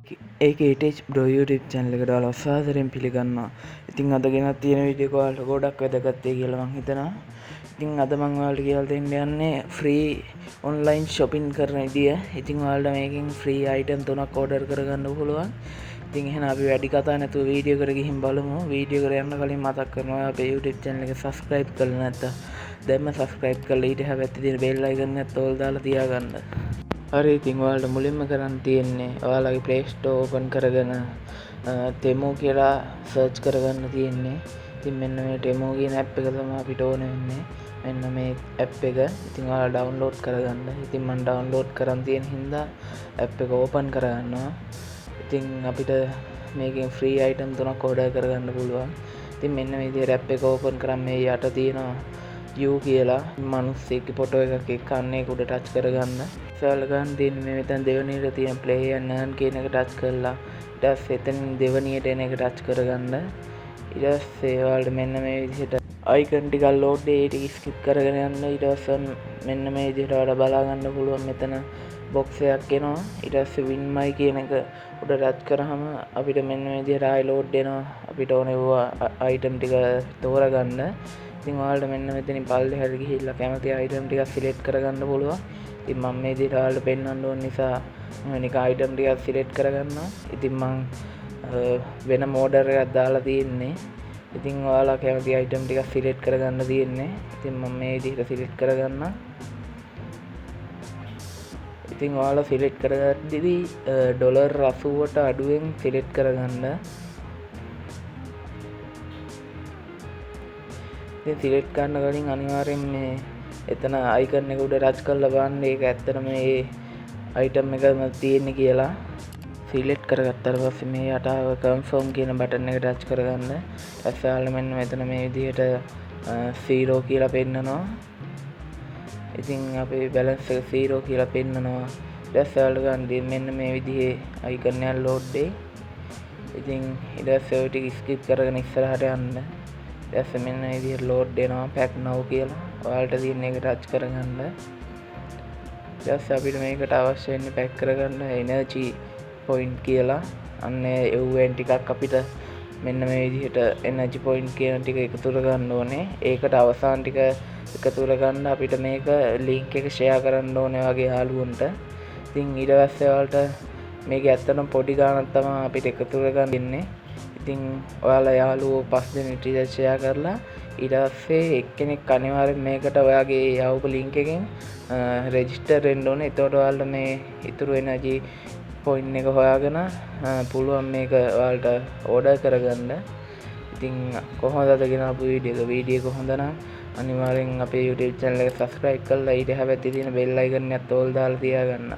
ඒක ඒටේජ් bro YouTube channel එකට ඔයාලා අසාදරයෙන් පිළිගන්නවා. ඉතින් අද ගෙනත් තියෙන වීඩියෝ එක ඔයාලට ගොඩක් වැදගත් වෙයි කියලා මම හිතනවා. ඉතින් අද මම ඔයාලට කියලා දෙන්න යන්නේ free online shopping කරන විදිය. ඉතින් ඔයාලට මේකෙන් free item 3ක් order කරගන්න පුළුවන්. ඉතින් එහෙනම් අපි වැඩි කතා නැතුව වීඩියෝ එකට ගිහින් බලමු. වීඩියෝ එකට යන්න කලින් මතක් කරනවා ඔයා අපේ YouTube channel එක subscribe කරලා නැත්නම් දැන්ම subscribe කරලා ඊට හැබැයි තියෙන bell icon එකත් ඕල් දාලා තියාගන්න. හරි ඉතින් ඔයාලට මුලින්ම කරන්න තියෙන්නේ ඔයාලගේ Play Store open කරගෙන Temu කියලා search කරගන්න තියෙන්නේ. ඉතින් මෙන්න මේ Temu කියන app එක තමයි අපිට ඕන වෙන්නේ. මෙන්න මේ app එක. ඉතින් ඔයාලා download කරගන්න. ඉතින් මම download කරන් තියෙන හින්දා app එක open කරගන්නවා. ඉතින් අපිට මේකෙන් free item 3ක් order කරගන්න පුළුවන්. ඉතින් මෙන්න මේ විදිහට app එක open කරන් මේ යට තියෙනවා you කියලා මිනිස්සෙක්ගේ ෆොටෝ එකක් එක්කන්නේ ඒක උඩ ටච් කරගන්න. ඉස්සෙල්ලා ගන්න තියෙන්නේ මේ මෙතන දෙවෙනියට තියෙන play and earn කියන එක ටච් කරලා ඊට පස්සේ එතන දෙවෙනියට එන එක ටච් කරගන්න. ඊට පස්සේ ඔයාලට මෙන්න මේ විදිහට icon ටික load day ටික skip කරගෙන යන්න. ඊට පස්සේ මෙන්න මේ විදිහට ඔයාලට බලා ගන්න පුළුවන් මෙතන box එකක් එනවා. ඊට පස්සේ win my කියන එක උඩ ටච් කරාම අපිට මෙන්න මේ විදිහට ආයි load වෙනවා. අපිට ඕනේ item ටික තෝරගන්න. ඉතින් ඔයාලට මෙන්න මෙතනින් පල්ලෙහාට ගිහිල්ලා කැමති item ටිකක් select කරගන්න පුළුවන්. ඉතින් මම මේ විදිහට ඔයාලට පෙන්වන්න ඕන නිසා මේක item ටිකක් select කරගන්නවා. ඉතින් මම වෙනම order එකක් දාලා තියෙන්නේ. ඉතින් ඔයාලා කැමති item ටිකක් select කරගන්න තියෙන්නේ. ඉතින් මම මේ විදිහට select කරගන්නවා. ඉතින් ඔයාලා select කරගද්දී $80ට අඩුවෙන් select කරගන්න. ඉතින් select කරන්න කලින් අනිවාර්යෙන් මේ එතන icon එක උඩ ටච් කරලා බලන්න ඒක ඇත්තටම මේ item එකම තියෙන්නේ කියලා. select කරගත්තාට පස්සේ මේ යට confirm කියන බටන් එක ටච් කරගන්න. ඊපස්සේ ඔයාලා මෙන්න මෙතන මේ විදිහට 0 කියලා පෙන්නනවා. ඉතින් අපේ balance එක 0 කියලා පෙන්නනවා. ඊපස්සේ ඔයාලා ගන්න මෙන්න මේ විදිහේ icon එක load වෙයි. ඉතින් ඊට පස්සේ ඔය ටික skip කරගෙන ඉස්සරහට යන්න. ඊපස්සේ මෙන්න මේ විදිහට load වෙනවා pack now කියලා. ඔයාලට තියෙන එක ටච් කරගන්න. ඊපස්සේ අපිට මේකට අවශ්‍ය වෙන්නේ pack කරගන්න energy point කියලා. අන්න එව්වෙන් ටිකක් අපිට මෙන්න මේ විදිහට energy point කියන ටික එකතු කරගන්න ඕනේ. ඒකට අවසාන ටික එකතු කරගන්න අපිට මේක link එක share කරන්න ඕනේ වගේ යාළුවන්ට. ඉතින් ඊට පස්සේ ඔයාලට මේක ඇත්තටම පොඩි ගාණක් තමයි අපිට එකතු කරගන්න ඉන්නේ. ඉතින් ඔයාලා යාළුවෝ 5 දෙනෙක් ටික share කරලා ඊට පස්සේ එක්කෙනෙක් අනිවාර්යෙන් මේකට ඔයාගේ යවපු link එකෙන් register වෙන්න ඕනේ. එතකොට ඔයාලට මේ ඉතුරු energy point එක හොයාගෙන පුළුවන් මේක ඔයාලට order කරගන්න. ඉතින් කොහොමද අද ගෙනාපු වීඩියෝ එක හොඳ නම් අනිවාර්යෙන් අපේ YouTube channel එක subscribe කරලා ඊට හැබැයි තියෙන bell icon එකත් ඕල් දාලා තියාගන්න.